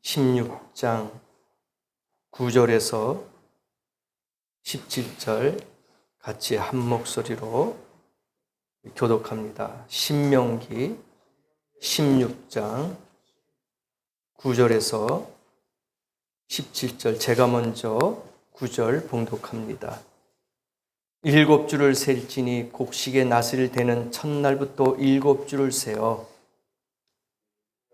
16장 9절에서 17절 같이 한 목소리로 교독합니다. 신명기 16장 9절에서 17절, 제가 먼저 9절 봉독합니다. 7주를 셀지니 곡식의 낫을 대는 첫날부터 7주를 세어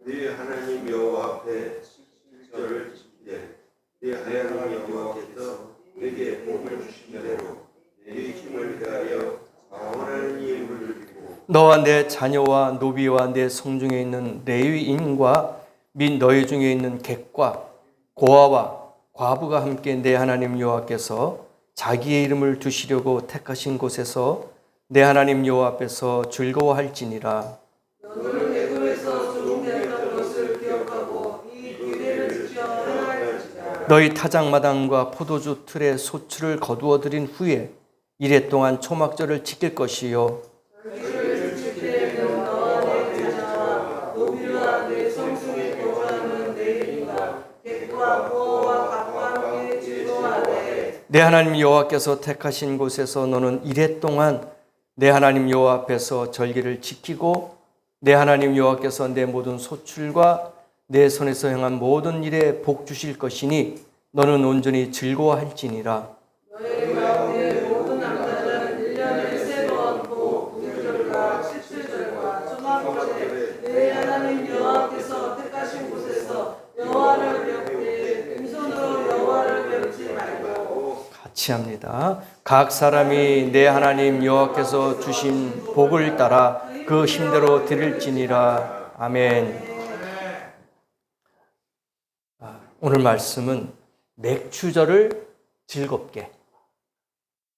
네 하나님 여호와 앞에 식절을 지키되 네 하나님 여호와께서 내게 복을 주신 대로 네 힘을 다하여 자원하는 힘을 누리고 너와 내 자녀와 노비와 내 성중에 있는 레위인과 및 너희 중에 있는 객과 고아와 과부가 함께 내 하나님 여호와께서 자기의 이름을 두시려고 택하신 곳에서 내 하나님 여호와 앞에서 즐거워할지니라. 너는 애굽에서 종되었던 것을 기억하고 이 규례를 지켜 행할지니라. 너희 타작마당과 포도주 틀에 소출을 거두어 들인 후에 이래 동안 초막절을 지킬 것이요 절기를 지킬 때에는 너와 내 자녀와 노비와 내 성중에 거주하는 레위인과 객과 고아와 각과 함께 즐거워하되 내 하나님 여호와께서 택하신 곳에서 너는 이래 동안 내 하나님 여호와 앞에서 절기를 지키고 내 하나님 여호와께서 내 모든 소출과 내 손에서 행한 모든 일에 복 주실 것이니 너는 온전히 즐거워할지니라. 너희 가운데 모든 남자는 1년에 3번 복, 9절과 17절과 초막절에 내 하나님 여호와께서 택하신 곳에서 여호와를 배울 때 빈손으로 여호와를 배우지 말고 같이 합니다. 각 사람이 내 하나님 여호와께서 주신 복을 따라 그 힘대로 드릴지니라. 아멘. 오늘 말씀은 맥주절을 즐겁게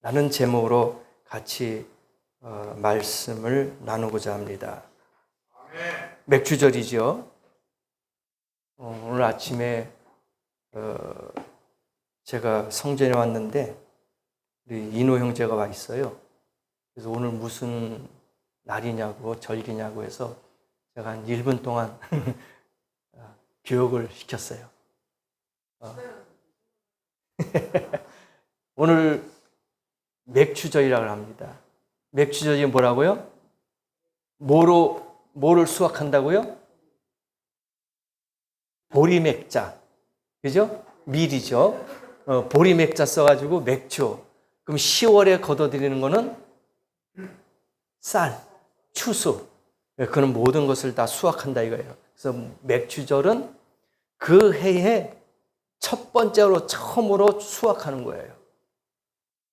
라는 제목으로 같이 말씀을 나누고자 합니다. 맥주절이죠. 오늘 아침에 제가 성전에 왔는데 우리 이노 형제가 와 있어요. 그래서 오늘 무슨 날이냐고 절기냐고 해서 제가 한 1분 동안 교육을 시켰어요. 오늘 맥주절이라고 합니다. 맥주절이 뭐라고요? 뭐를 수확한다고요? 보리맥자. 그죠? 밀이죠. 보리맥자 써가지고 맥주. 그럼 10월에 걷어들이는 거는 쌀, 추수. 그는 모든 것을 다 수확한다 이거예요. 그래서 맥주절은 그 해에 첫 번째로 처음으로 수확하는 거예요.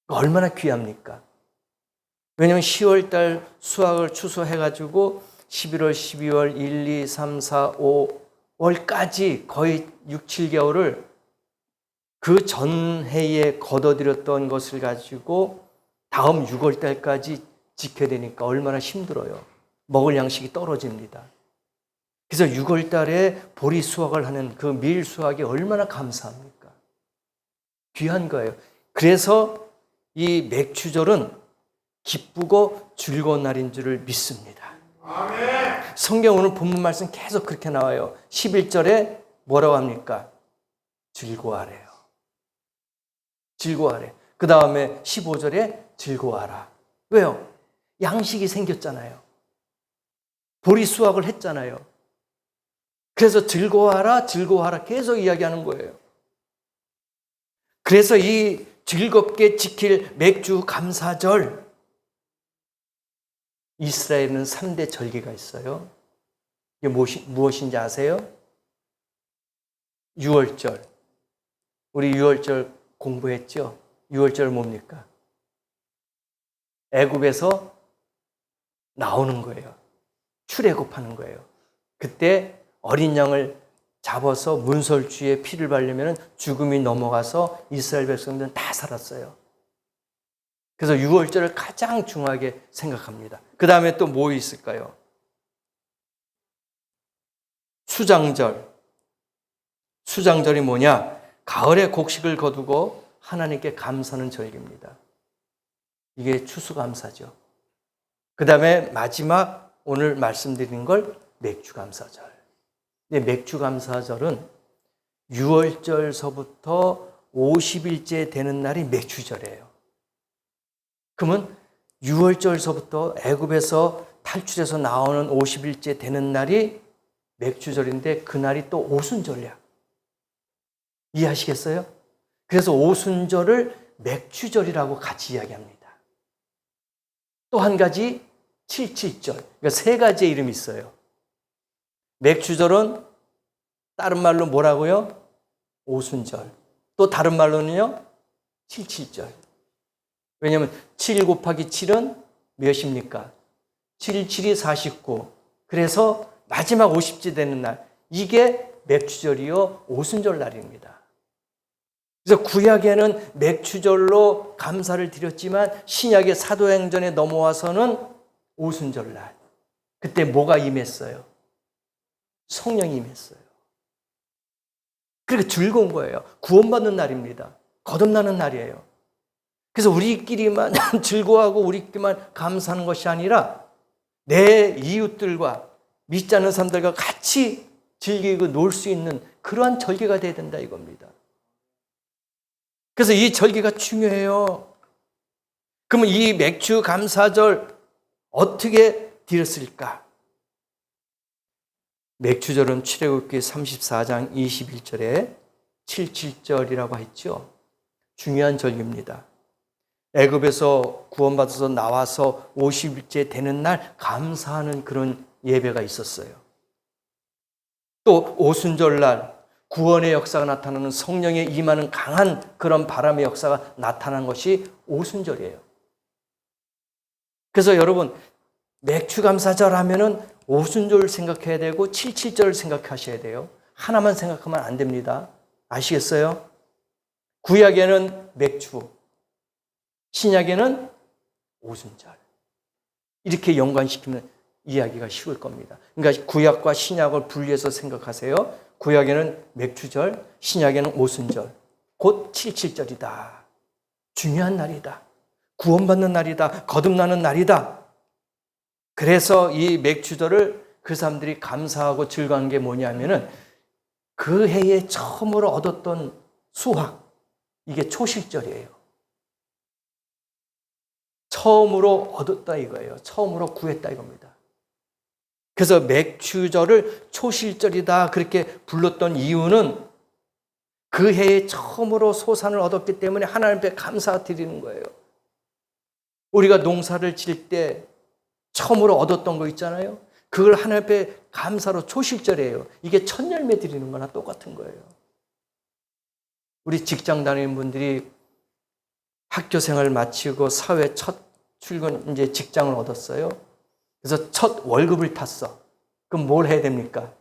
얼마나 귀합니까? 왜냐하면 10월 달 수확을 추수해가지고 11월, 12월, 1, 2, 3, 4, 5월까지 거의 6, 7개월을 그 전해에 걷어들였던 것을 가지고 다음 6월 달까지 지켜야 되니까 얼마나 힘들어요. 먹을 양식이 떨어집니다. 그래서 6월 달에 보리 수확을 하는 그 밀 수확이 얼마나 감사합니까? 귀한 거예요. 그래서 이 맥주절은 기쁘고 즐거운 날인 줄을 믿습니다. 아멘. 성경 오늘 본문 말씀 계속 그렇게 나와요. 11절에 뭐라고 합니까? 즐거워하래요. 즐거워하래. 그 다음에 15절에 즐거워하라. 왜요? 양식이 생겼잖아요. 보리 수확을 했잖아요. 그래서 즐거워하라, 즐거워하라 계속 이야기하는 거예요. 그래서 이 즐겁게 지킬 맥주 감사절, 이스라엘은 3대 절기가 있어요. 이게 무엇인지 아세요? 6월절. 우리 6월절 공부했죠? 6월절 뭡니까? 애굽에서 나오는 거예요. 출애굽하는 거예요. 그때 어린 양을 잡아서 문설주에 피를 바르면 죽음이 넘어가서 이스라엘 백성들은 다 살았어요. 그래서 6월절을 가장 중요하게 생각합니다. 그 다음에 또 뭐 있을까요? 수장절. 수장절이 뭐냐? 가을에 곡식을 거두고 하나님께 감사하는 절기입니다. 이게 추수감사죠. 그 다음에 마지막 오늘 말씀드린 걸 맥주감사절. 맥주감사절은 6월절서부터 50일째 되는 날이 맥주절이에요. 그러면 6월절서부터 애굽에서 탈출해서 나오는 50일째 되는 날이 맥주절인데 그날이 또 오순절이야. 이해하시겠어요? 그래서 오순절을 맥주절이라고 같이 이야기합니다. 또 한 가지 77절. 그러니까 세 가지의 이름이 있어요. 맥주절은 다른 말로 뭐라고요? 오순절. 또 다른 말로는요? 77절. 왜냐하면 7 곱하기 7은 몇입니까? 7, 7이 49. 그래서 마지막 50째 되는 날. 이게 맥주절이요 오순절 날입니다. 그래서 구약에는 맥주절로 감사를 드렸지만 신약의 사도행전에 넘어와서는 오순절 날. 그때 뭐가 임했어요? 성령이 임했어요. 그러니까 즐거운 거예요. 구원받는 날입니다. 거듭나는 날이에요. 그래서 우리끼리만 즐거워하고 우리끼리만 감사하는 것이 아니라 내 이웃들과 믿지 않는 사람들과 같이 즐기고 놀 수 있는 그러한 절기가 돼야 된다 이겁니다. 그래서 이 절기가 중요해요. 그러면 이 맥주 감사절 어떻게 드렸을까? 맥주절은 출애굽기 34장 21절에 77절이라고 했죠. 중요한 절기입니다. 애굽에서 구원받아서 나와서 50일째 되는 날 감사하는 그런 예배가 있었어요. 또 오순절날 구원의 역사가 나타나는 성령의 임하는 강한 그런 바람의 역사가 나타난 것이 오순절이에요. 그래서 여러분 맥주 감사절 하면은 오순절 생각해야 되고 77절 생각하셔야 돼요. 하나만 생각하면 안 됩니다. 아시겠어요? 구약에는 맥주, 신약에는 오순절. 이렇게 연관시키면 이야기가 쉬울 겁니다. 그러니까 구약과 신약을 분리해서 생각하세요. 구약에는 맥주절, 신약에는 오순절. 곧 77절이다. 중요한 날이다. 구원받는 날이다. 거듭나는 날이다. 그래서 이 맥주절을 그 사람들이 감사하고 즐거운 게 뭐냐면은 그 해에 처음으로 얻었던 수확. 이게 초실절이에요. 처음으로 얻었다 이거예요. 처음으로 구했다 이겁니다. 그래서 맥주절을 초실절이다 그렇게 불렀던 이유는 그 해에 처음으로 소산을 얻었기 때문에 하나님 앞에 감사드리는 거예요. 우리가 농사를 지을 때 처음으로 얻었던 거 있잖아요. 그걸 하나님 앞에 감사로 초실절이에요. 이게 첫 열매 드리는 거나 똑같은 거예요. 우리 직장 다니는 분들이 학교 생활을 마치고 사회 첫 출근 이제 직장을 얻었어요. 그래서 첫 월급을 탔어. 그럼 뭘 해야 됩니까?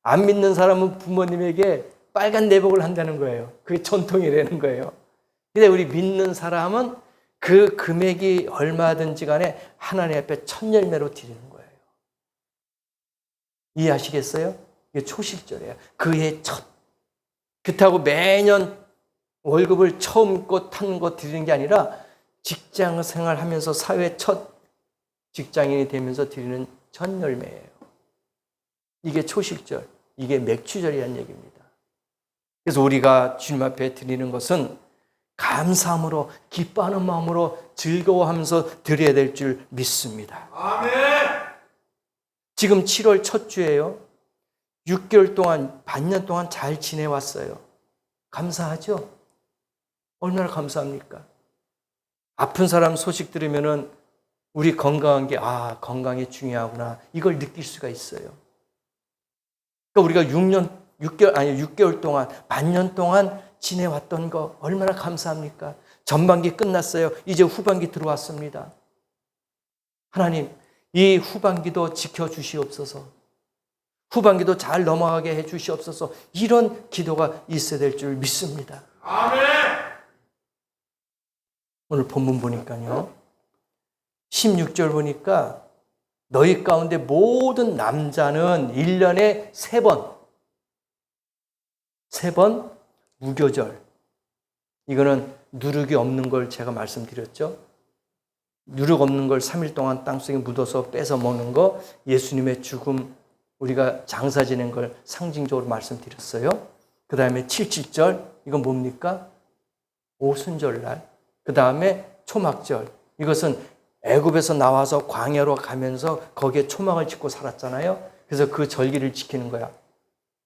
안 믿는 사람은 부모님에게 빨간 내복을 한다는 거예요. 그게 전통이라는 거예요. 근데 우리 믿는 사람은 그 금액이 얼마든지 간에 하나님 앞에 첫 열매로 드리는 거예요. 이해하시겠어요? 이게 초실절이에요. 그해 첫. 그렇다고 매년 월급을 처음 거 탄 거 드리는 게 아니라 직장 생활하면서 사회 첫 직장인이 되면서 드리는 첫 열매예요. 이게 초실절, 이게 맥주절이라는 얘기입니다. 그래서 우리가 주님 앞에 드리는 것은 감사함으로 기뻐하는 마음으로 즐거워하면서 드려야 될 줄 믿습니다. 아멘. 지금 7월 첫 주예요. 6개월 동안, 반년 동안 잘 지내왔어요. 감사하죠? 얼마나 감사합니까? 아픈 사람 소식 들으면은 우리 건강한 게, 건강이 중요하구나. 이걸 느낄 수가 있어요. 그러니까 우리가 6개월 동안, 반년 동안 지내왔던 거 얼마나 감사합니까? 전반기 끝났어요. 이제 후반기 들어왔습니다. 하나님, 이 후반기도 지켜주시옵소서. 후반기도 잘 넘어가게 해주시옵소서. 이런 기도가 있어야 될 줄 믿습니다. 아멘. 오늘 본문 보니까요. 16절 보니까 너희 가운데 모든 남자는 1년에 3번 무교절. 이거는 누룩이 없는 걸 제가 말씀드렸죠. 누룩 없는 걸 3일 동안 땅속에 묻어서 뺏어 먹는 거, 예수님의 죽음, 우리가 장사 지낸 걸 상징적으로 말씀드렸어요. 그 다음에 77절, 이건 뭡니까? 오순절날. 그 다음에 초막절. 이것은 애굽에서 나와서 광야로 가면서 거기에 초막을 짓고 살았잖아요. 그래서 그 절기를 지키는 거야.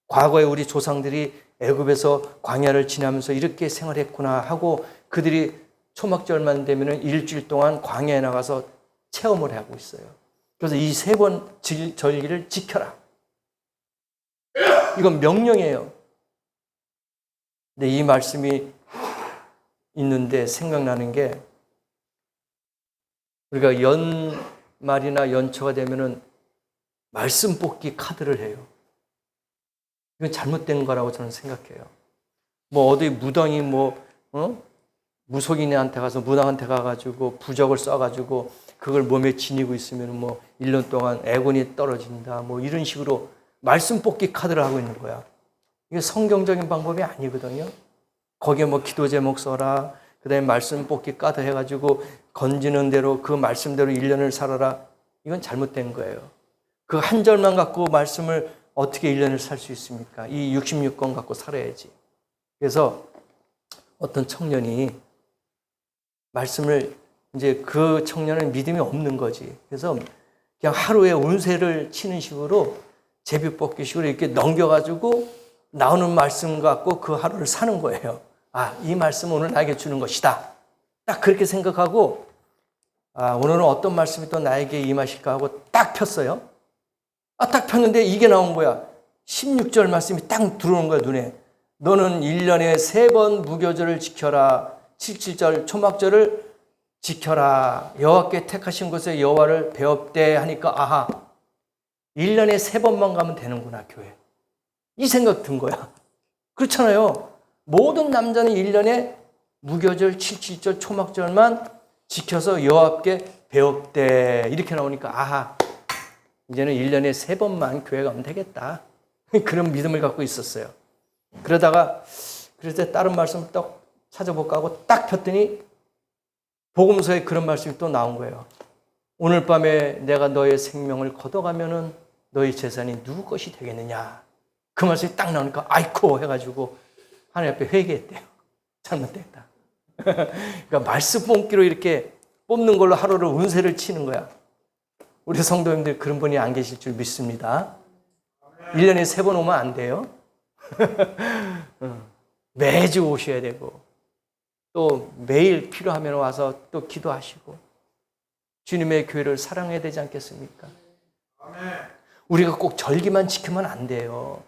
과거에 우리 조상들이 애굽에서 광야를 지나면서 이렇게 생활했구나 하고 그들이 초막절만 되면 일주일 동안 광야에 나가서 체험을 하고 있어요. 그래서 이 세 번 절기를 지켜라. 이건 명령이에요. 근데 이 말씀이 있는데 생각나는 게 우리가 연말이나 연초가 되면은 말씀 뽑기 카드를 해요. 이건 잘못된 거라고 저는 생각해요. 뭐 어디 무당이 무속인한테 가서 무당한테 가가지고 부적을 써가지고 그걸 몸에 지니고 있으면 뭐 1년 동안 애곤이 떨어진다 뭐 이런 식으로 말씀 뽑기 카드를 하고 있는 거야. 이게 성경적인 방법이 아니거든요. 거기에 뭐 기도 제목 써라. 그 다음에 말씀 뽑기 카드 해가지고 건지는 대로 그 말씀대로 1년을 살아라. 이건 잘못된 거예요. 그 한 절만 갖고 말씀을 어떻게 1년을 살 수 있습니까? 이 66권 갖고 살아야지. 그래서 어떤 청년이 말씀을 이제 그 청년은 믿음이 없는 거지. 그래서 그냥 하루에 운세를 치는 식으로 제비뽑기식으로 이렇게 넘겨가지고 나오는 말씀 갖고 그 하루를 사는 거예요. 아, 이 말씀 오늘 나에게 주는 것이다. 딱 그렇게 생각하고 오늘은 어떤 말씀이 또 나에게 임하실까 하고 딱 폈어요. 딱 폈는데 이게 나온 거야. 16절 말씀이 딱 들어오는 거야, 눈에. 너는 1년에 3번 무교절을 지켜라. 77절 초막절을 지켜라. 여호와께 택하신 곳에 여호와를 배웁되 하니까 아하. 1년에 3번만 가면 되는구나, 교회. 이 생각 든 거야. 그렇잖아요. 모든 남자는 1년에 무교절, 77절, 초막절만 지켜서 여호와께 배웁되 이렇게 나오니까 아하. 이제는 1년에 3번만 교회 가면 되겠다. 그런 믿음을 갖고 있었어요. 그러다가 그래서 다른 말씀 딱 찾아볼까 하고 딱 폈더니 복음서에 그런 말씀이 또 나온 거예요. 오늘 밤에 내가 너의 생명을 걷어가면은 너의 재산이 누구 것이 되겠느냐. 그 말씀이 딱 나오니까 아이코 해가지고 하나님 앞에 회개했대요. 잘못됐다. 그러니까 말씀 뽑기로 이렇게 뽑는 걸로 하루를 운세를 치는 거야. 우리 성도님들 그런 분이 안 계실 줄 믿습니다. 1년에 3번 오면 안 돼요. 매주 오셔야 되고 또 매일 필요하면 와서 또 기도하시고 주님의 교회를 사랑해야 되지 않겠습니까? 우리가 꼭 절기만 지키면 안 돼요.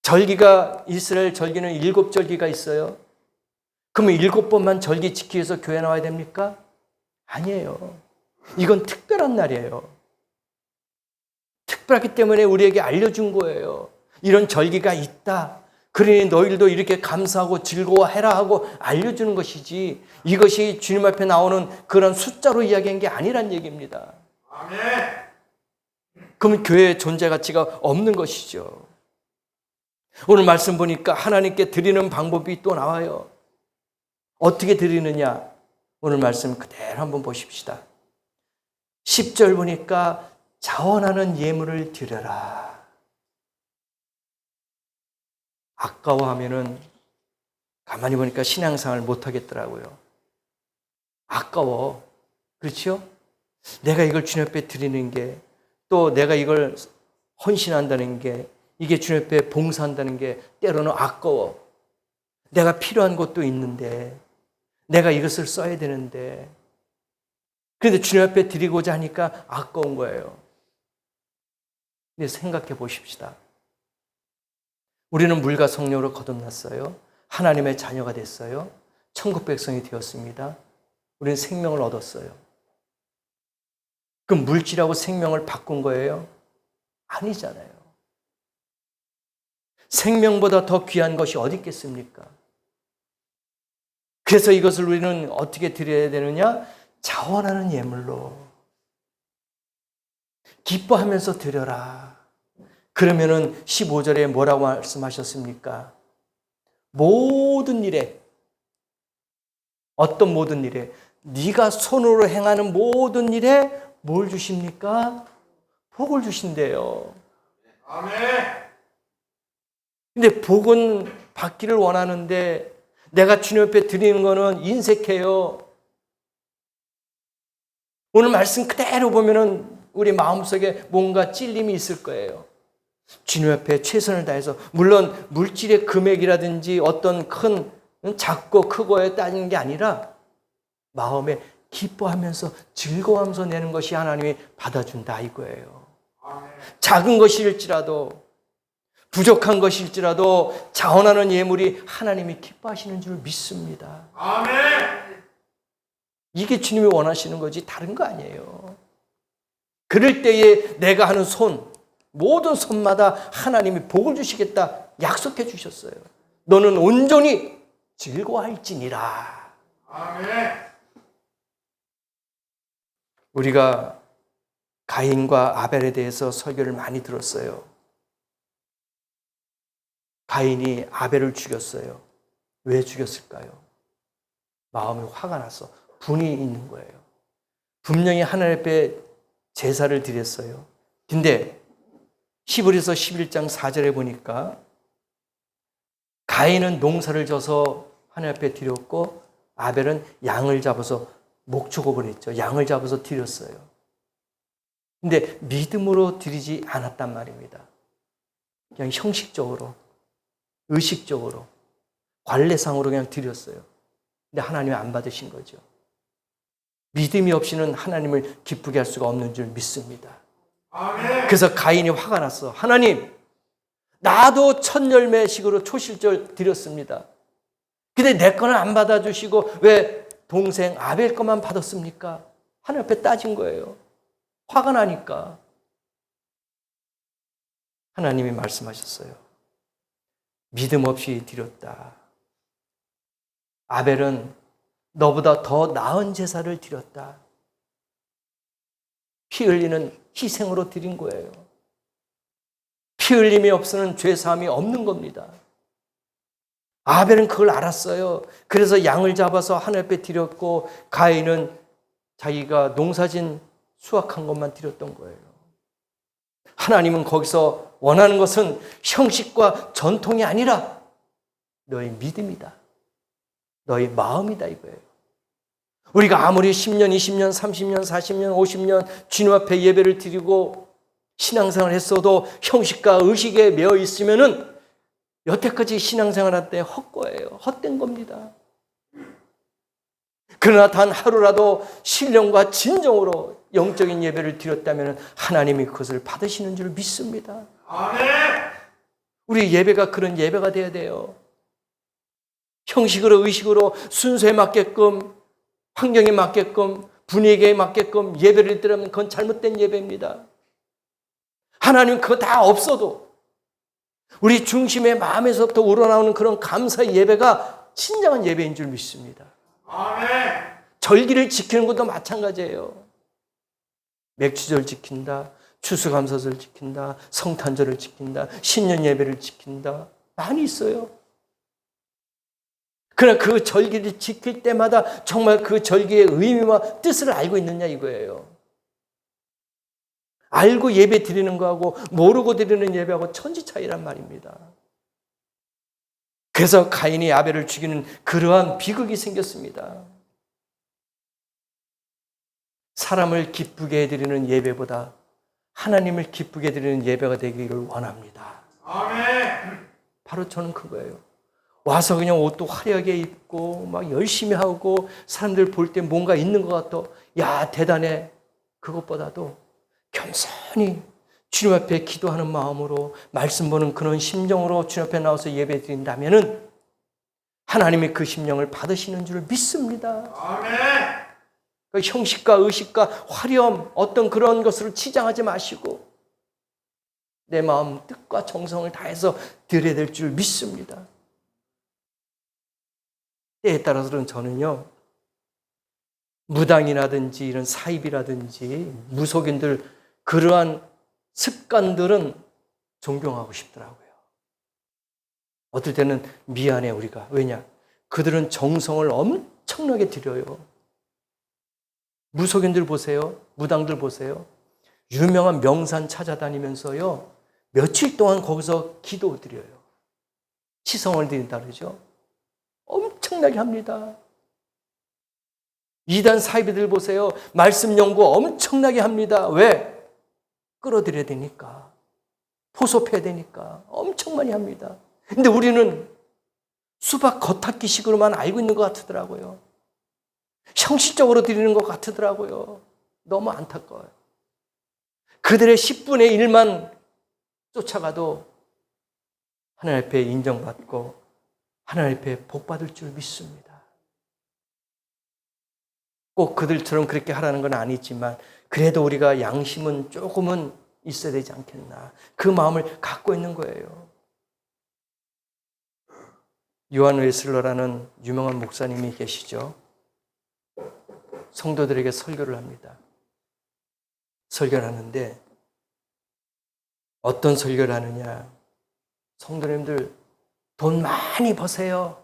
절기가 이스라엘 절기는 7절기가 있어요. 그러면 7번만 절기 지키기 위해서 교회 나와야 됩니까? 아니에요. 이건 특별한 날이에요. 특별하기 때문에 우리에게 알려준 거예요. 이런 절기가 있다. 그러니 너희들도 이렇게 감사하고 즐거워해라 하고 알려주는 것이지 이것이 주님 앞에 나오는 그런 숫자로 이야기한 게 아니란 얘기입니다. 아멘. 그러면 교회의 존재 가치가 없는 것이죠. 오늘 말씀 보니까 하나님께 드리는 방법이 또 나와요. 어떻게 드리느냐? 오늘 말씀 그대로 한번 보십시다. 10절 보니까 자원하는 예물을 드려라. 아까워하면은 가만히 보니까 신앙생활을 못하겠더라고요. 아까워. 그렇죠? 내가 이걸 주님 앞에 드리는 게 또 내가 이걸 헌신한다는 게 이게 주님 앞에 봉사한다는 게 때로는 아까워. 내가 필요한 것도 있는데 내가 이것을 써야 되는데 그런데 주님 앞에 드리고자 하니까 아까운 거예요. 근데 생각해 보십시다. 우리는 물과 성령으로 거듭났어요. 하나님의 자녀가 됐어요. 천국 백성이 되었습니다. 우리는 생명을 얻었어요. 그럼 물질하고 생명을 바꾼 거예요? 아니잖아요. 생명보다 더 귀한 것이 어디 있겠습니까? 그래서 이것을 우리는 어떻게 드려야 되느냐? 자원하는 예물로 기뻐하면서 드려라. 그러면은 15절에 뭐라고 말씀하셨습니까? 모든 일에 어떤 모든 일에 네가 손으로 행하는 모든 일에 뭘 주십니까? 복을 주신대요. 아멘. 근데 복은 받기를 원하는데 내가 주님 앞에 드리는 거는 인색해요. 오늘 말씀 그대로 보면은 우리 마음속에 뭔가 찔림이 있을 거예요. 주님 앞에 최선을 다해서, 물론 물질의 금액이라든지 어떤 큰 작고 크고에 따지는 게 아니라 마음에 기뻐하면서 즐거워하면서 내는 것이 하나님이 받아준다 이거예요. 작은 것일지라도 부족한 것일지라도 자원하는 예물이 하나님이 기뻐하시는 줄 믿습니다. 아멘. 이게 주님이 원하시는 거지 다른 거 아니에요. 그럴 때에 내가 하는 모든 손마다 하나님이 복을 주시겠다 약속해 주셨어요. 너는 온전히 즐거워할지니라. 아멘. 우리가 가인과 아벨에 대해서 설교를 많이 들었어요. 가인이 아벨을 죽였어요. 왜 죽였을까요? 마음이 화가 나서 분이 있는 거예요. 분명히 하나님 앞에 제사를 드렸어요. 근데 히브리서 11장 4절에 보니까 가인은 농사를 져서 하나님 앞에 드렸고 아벨은 양을 잡아서 목축업을 했죠. 양을 잡아서 드렸어요. 근데 믿음으로 드리지 않았단 말입니다. 그냥 형식적으로, 의식적으로, 관례상으로 그냥 드렸어요. 근데 하나님이 안 받으신 거죠. 믿음이 없이는 하나님을 기쁘게 할 수가 없는 줄 믿습니다. 아멘. 그래서 가인이 화가 났어. 하나님, 나도 첫 열매식으로 초실절 드렸습니다. 근데 내 거는 안 받아주시고 왜 동생 아벨 것만 받았습니까? 하나님 앞에 따진 거예요. 화가 나니까. 하나님이 말씀하셨어요. 믿음 없이 드렸다. 아벨은 너보다 더 나은 제사를 드렸다. 피 흘리는 희생으로 드린 거예요. 피 흘림이 없으면 죄사함이 없는 겁니다. 아벨은 그걸 알았어요. 그래서 양을 잡아서 하나님 앞에 드렸고 가인은 자기가 농사진 수확한 것만 드렸던 거예요. 하나님은 거기서 원하는 것은 형식과 전통이 아니라 너의 믿음이다. 너의 마음이다 이거예요. 우리가 아무리 10년, 20년, 30년, 40년, 50년 주님 앞에 예배를 드리고 신앙생활을 했어도 형식과 의식에 매여 있으면은 여태까지 신앙생활 할 때 헛거예요. 헛된 겁니다. 그러나 단 하루라도 신령과 진정으로 영적인 예배를 드렸다면 하나님이 그것을 받으시는 줄 믿습니다. 아멘. 우리 예배가 그런 예배가 돼야 돼요. 형식으로 의식으로 순서에 맞게끔 환경에 맞게끔 분위기에 맞게끔 예배를 드리면 그건 잘못된 예배입니다. 하나님 그거 다 없어도 우리 중심의 마음에서부터 우러나오는 그런 감사의 예배가 진정한 예배인 줄 믿습니다. 아멘. 절기를 지키는 것도 마찬가지예요. 맥주절 지킨다, 추수감사절 지킨다, 성탄절을 지킨다, 신년 예배를 지킨다. 많이 있어요. 그러나 그 절기를 지킬 때마다 정말 그 절기의 의미와 뜻을 알고 있느냐 이거예요. 알고 예배 드리는 거하고 모르고 드리는 예배하고 천지 차이란 말입니다. 그래서 가인이 아벨을 죽이는 그러한 비극이 생겼습니다. 사람을 기쁘게 해드리는 예배보다 하나님을 기쁘게 해드리는 예배가 되기를 원합니다. 아멘. 바로 저는 그거예요. 와서 그냥 옷도 화려하게 입고 막 열심히 하고 사람들 볼 때 뭔가 있는 것 같아. 야 대단해. 그것보다도 겸손히 주님 앞에 기도하는 마음으로 말씀 보는 그런 심정으로 주님 앞에 나와서 예배 드린다면은 하나님이 그 심령을 받으시는 줄 믿습니다. 아멘. 그 형식과 의식과 화려함 어떤 그런 것으로 치장하지 마시고 내 마음 뜻과 정성을 다해서 드려야 될 줄 믿습니다. 때에 따라서는 저는요 무당이라든지 이런 사입이라든지 무속인들 그러한 습관들은 존경하고 싶더라고요. 어떨 때는 미안해 우리가. 왜냐? 그들은 정성을 엄청나게 들여요. 무속인들 보세요. 무당들 보세요. 유명한 명산 찾아다니면서요, 며칠 동안 거기서 기도 드려요. 치성을 드린다 그러죠. 엄청나게 합니다. 이단 사이비들 보세요. 말씀 연구 엄청나게 합니다. 왜? 끌어들여야 되니까. 포섭해야 되니까. 엄청 많이 합니다. 근데 우리는 수박 겉핥기식으로만 알고 있는 것 같더라고요. 형식적으로 드리는 것 같더라고요. 너무 안타까워요. 그들의 10분의 1만 쫓아가도 하나님 앞에 인정받고 하나님 앞에 복받을 줄 믿습니다. 꼭 그들처럼 그렇게 하라는 건 아니지만 그래도 우리가 양심은 조금은 있어야 되지 않겠나. 그 마음을 갖고 있는 거예요. 요한 웨슬러라는 유명한 목사님이 계시죠. 성도들에게 설교를 합니다. 설교를 하는데 어떤 설교를 하느냐. 성도님들 돈 많이 버세요.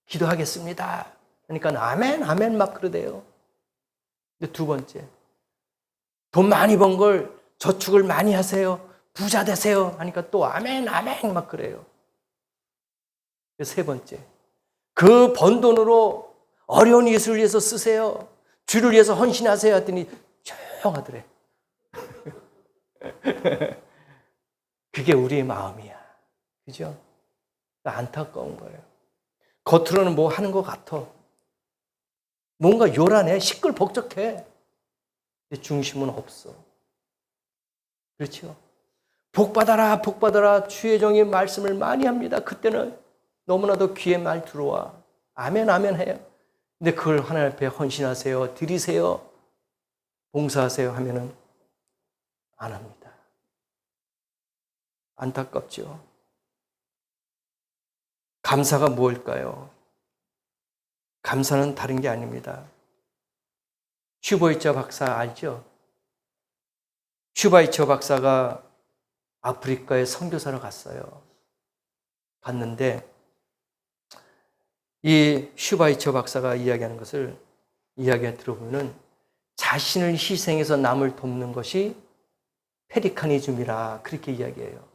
기도하겠습니다. 그러니까 아멘 아멘 막 그러대요. 근데 두 번째, 돈 많이 번 걸 저축을 많이 하세요. 부자 되세요. 하니까 또 아멘 아멘 막 그래요. 세 번째, 그 번 돈으로 어려운 예수를 위해서 쓰세요. 주를 위해서 헌신하세요. 했더니 조용하더래. 그게 우리의 마음이야. 그죠? 안타까운 거예요. 겉으로는 뭐 하는 것 같아. 뭔가 요란해. 시끌벅적해. 근데 중심은 없어. 그렇죠? 복 받아라, 복 받아라. 주의 종이 말씀을 많이 합니다. 그때는 너무나도 귀에 말 들어와. 아멘, 아멘 해요. 근데 그걸 하나님 앞에 헌신하세요. 드리세요. 봉사하세요 하면은 안 합니다. 안타깝죠? 감사가 무엇일까요? 감사는 다른 게 아닙니다. 슈바이처 박사 알죠? 슈바이처 박사가 아프리카에 선교사로 갔어요. 갔는데 이 슈바이처 박사가 이야기하는 것을 이야기해 들어보면 자신을 희생해서 남을 돕는 것이 페리카니즘이라 그렇게 이야기해요.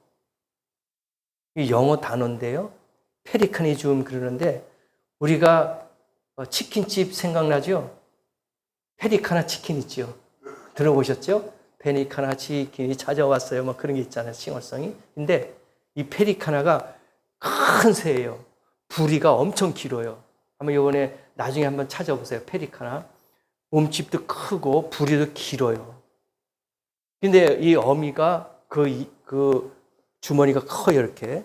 이 영어 단어인데요. 페리카니즘 그러는데 우리가 치킨집 생각나죠? 페리카나 치킨 있죠? 들어보셨죠? 페리카나 치킨이 찾아왔어요. 뭐 그런 게 있잖아요. 칭얼성이. 근데 이 페리카나가 큰 새예요. 부리가 엄청 길어요. 한번 이번에 나중에 한번 찾아보세요. 페리카나. 몸집도 크고 부리도 길어요. 근데 이 어미가 그 주머니가 커요. 이렇게.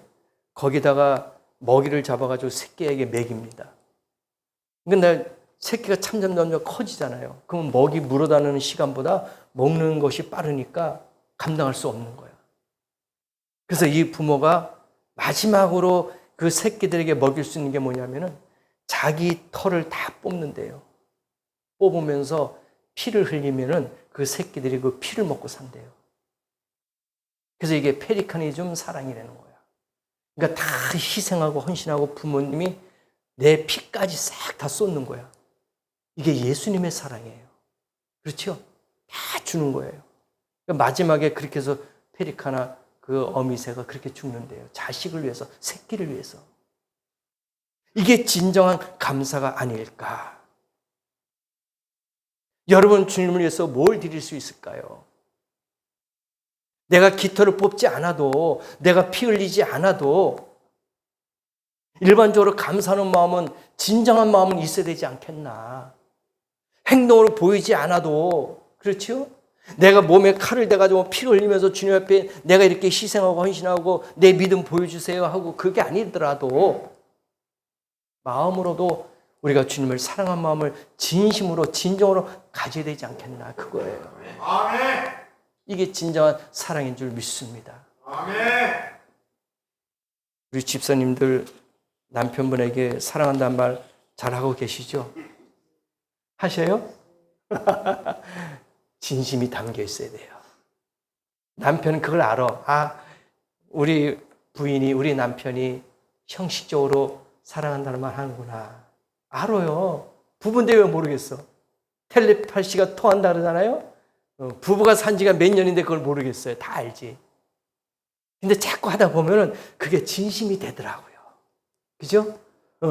거기다가 먹이를 잡아가지고 새끼에게 먹입니다. 근데 새끼가 점점 커지잖아요. 그러면 먹이 물어다니는 시간보다 먹는 것이 빠르니까 감당할 수 없는 거예요. 그래서 이 부모가 마지막으로 그 새끼들에게 먹일 수 있는 게 뭐냐면은 자기 털을 다 뽑는데요. 뽑으면서 피를 흘리면은 그 새끼들이 그 피를 먹고 산대요. 그래서 이게 페리카니즘 사랑이라는 거야. 그러니까 다 희생하고 헌신하고 부모님이 내 피까지 싹 다 쏟는 거야. 이게 예수님의 사랑이에요. 그렇죠? 다 주는 거예요. 그러니까 마지막에 그렇게 해서 페리카나 그 어미새가 그렇게 죽는데요. 자식을 위해서, 새끼를 위해서. 이게 진정한 감사가 아닐까? 여러분 주님을 위해서 뭘 드릴 수 있을까요? 내가 깃털을 뽑지 않아도, 내가 피 흘리지 않아도 일반적으로 감사하는 마음은 진정한 마음은 있어야 되지 않겠나? 행동으로 보이지 않아도 그렇죠? 내가 몸에 칼을 대가지고 피를 흘리면서 주님 앞에 내가 이렇게 희생하고 헌신하고 내 믿음 보여주세요 하고 그게 아니더라도 마음으로도 우리가 주님을 사랑한 마음을 진심으로 진정으로 가져야 되지 않겠나 그거예요. 아멘. 이게 진정한 사랑인 줄 믿습니다. 아멘. 우리 집사님들 남편분에게 사랑한다는 말 잘하고 계시죠? 하셔요? 진심이 담겨 있어야 돼요. 남편은 그걸 알아. 아, 우리 부인이, 우리 남편이 형식적으로 사랑한다는 말 하는구나. 알아요. 부부인데 왜 모르겠어? 텔레파시가 통한다 그러잖아요? 부부가 산 지가 몇 년인데 그걸 모르겠어요. 다 알지. 근데 자꾸 하다 보면은 그게 진심이 되더라고요. 그죠?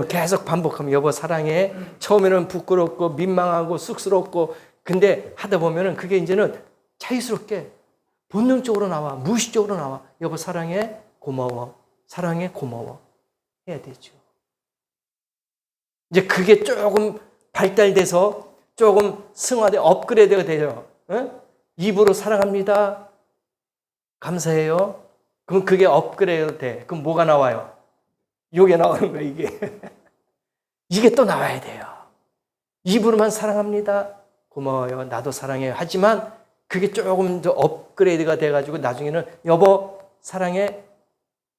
계속 반복하면 여보 사랑해. 처음에는 부끄럽고 민망하고 쑥스럽고 근데 하다 보면은 그게 이제는 자유스럽게 본능적으로 나와. 무의식적으로 나와. 여보 사랑해. 고마워. 사랑해. 고마워. 해야 되죠. 이제 그게 조금 발달돼서 조금 승화돼 업그레이드가 돼요. 입으로 사랑합니다. 감사해요. 그럼 그게 업그레이드 돼. 그럼 뭐가 나와요? 요게 나오는 거예요, 이게. 이게 또 나와야 돼요. 입으로만 사랑합니다. 고마워요. 나도 사랑해요. 하지만 그게 조금 더 업그레이드가 돼가지고 나중에는 여보 사랑해.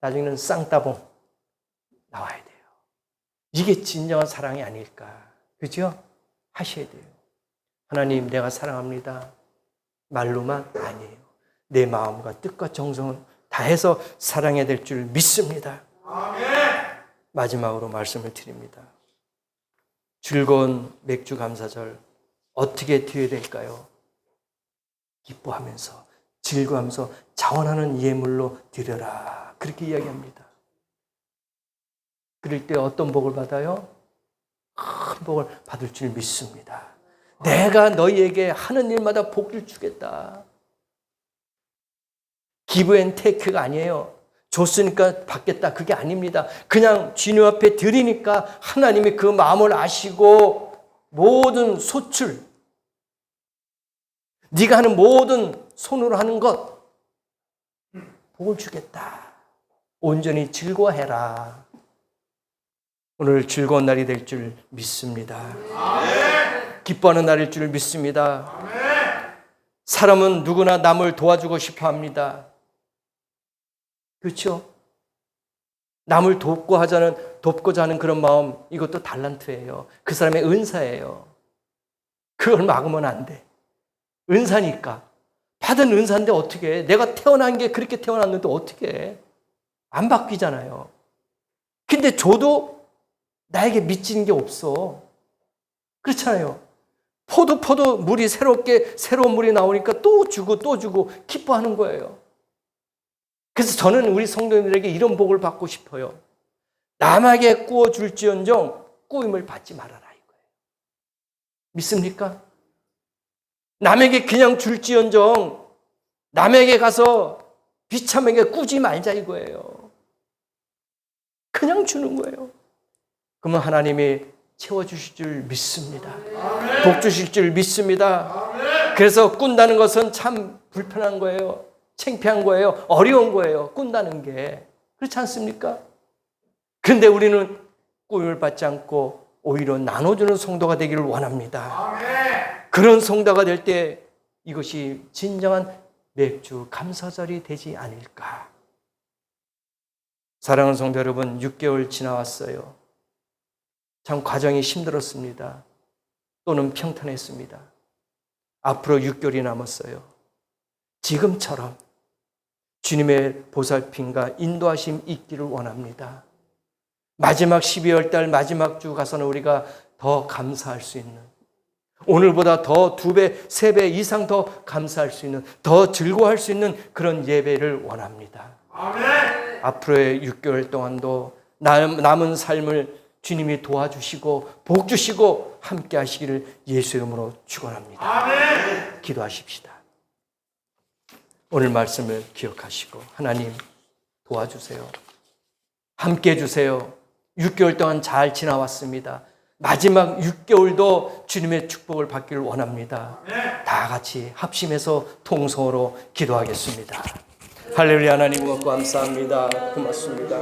나중에는 쌍따봉 나와야 돼요. 이게 진정한 사랑이 아닐까. 그죠? 하셔야 돼요. 하나님 내가 사랑합니다. 말로만 아니에요. 내 마음과 뜻과 정성을 다해서 사랑해야 될 줄 믿습니다. 아멘. 마지막으로 말씀을 드립니다. 즐거운 맥주 감사절 어떻게 드려야 될까요? 기뻐하면서 즐거워하면서 자원하는 예물로 드려라. 그렇게 이야기합니다. 그럴 때 어떤 복을 받아요? 큰 복을 받을 줄 믿습니다. 내가 너희에게 하는 일마다 복을 주겠다. 기브 앤 테이크가 아니에요. 줬으니까 받겠다. 그게 아닙니다. 그냥 주님 앞에 드리니까 하나님이 그 마음을 아시고 모든 소출, 네가 하는 모든 손으로 하는 것 복을 주겠다. 온전히 즐거워해라. 오늘 즐거운 날이 될 줄 믿습니다. 아멘. 기뻐하는 날일 줄 믿습니다. 아멘. 사람은 누구나 남을 도와주고 싶어 합니다. 그렇죠? 남을 돕고자 하는 그런 마음, 이것도 달란트예요. 그 사람의 은사예요. 그걸 막으면 안 돼. 은사니까. 받은 은사인데 어떻게 해? 내가 태어난 게 그렇게 태어났는데 어떻게 해? 안 바뀌잖아요. 근데 줘도 나에게 미치는 게 없어. 그렇잖아요. 포도 물이 새로운 물이 나오니까 또 주고 기뻐하는 거예요. 그래서 저는 우리 성도님들에게 이런 복을 받고 싶어요. 남에게 꾸어줄지언정 꾸임을 받지 말아라 이거예요. 믿습니까? 남에게 그냥 줄지언정 남에게 가서 비참하게 꾸지 말자 이거예요. 그냥 주는 거예요. 그러면 하나님이 채워주실 줄 믿습니다. 복 주실 줄 믿습니다. 그래서 꾼다는 것은 참 불편한 거예요. 창피한 거예요. 어려운 거예요. 꾼다는 게. 그렇지 않습니까? 그런데 우리는 꾸임을 받지 않고 오히려 나눠주는 성도가 되기를 원합니다. 그런 성도가 될 때 이것이 진정한 맥주 감사절이 되지 않을까. 사랑하는 성도 여러분, 6개월 지나왔어요. 참 과정이 힘들었습니다. 또는 평탄했습니다. 앞으로 6개월이 남았어요. 지금처럼 주님의 보살핌과 인도하심 있기를 원합니다. 마지막 12월 달 마지막 주 가서는 우리가 더 감사할 수 있는, 오늘보다 더 2배, 3배 이상 더 감사할 수 있는, 더 즐거워할 수 있는 그런 예배를 원합니다. 아멘. 앞으로의 6개월 동안도 남은 삶을 주님이 도와주시고 복 주시고 함께 하시기를 예수 이름으로 축원합니다. 아멘. 기도하십시다. 오늘 말씀을 기억하시고 하나님 도와주세요. 함께 해주세요. 6개월 동안 잘 지나왔습니다. 마지막 6개월도 주님의 축복을 받기를 원합니다. 다 같이 합심해서 통성으로 기도하겠습니다. 할렐루야. 하나님 고맙고 감사합니다. 고맙습니다.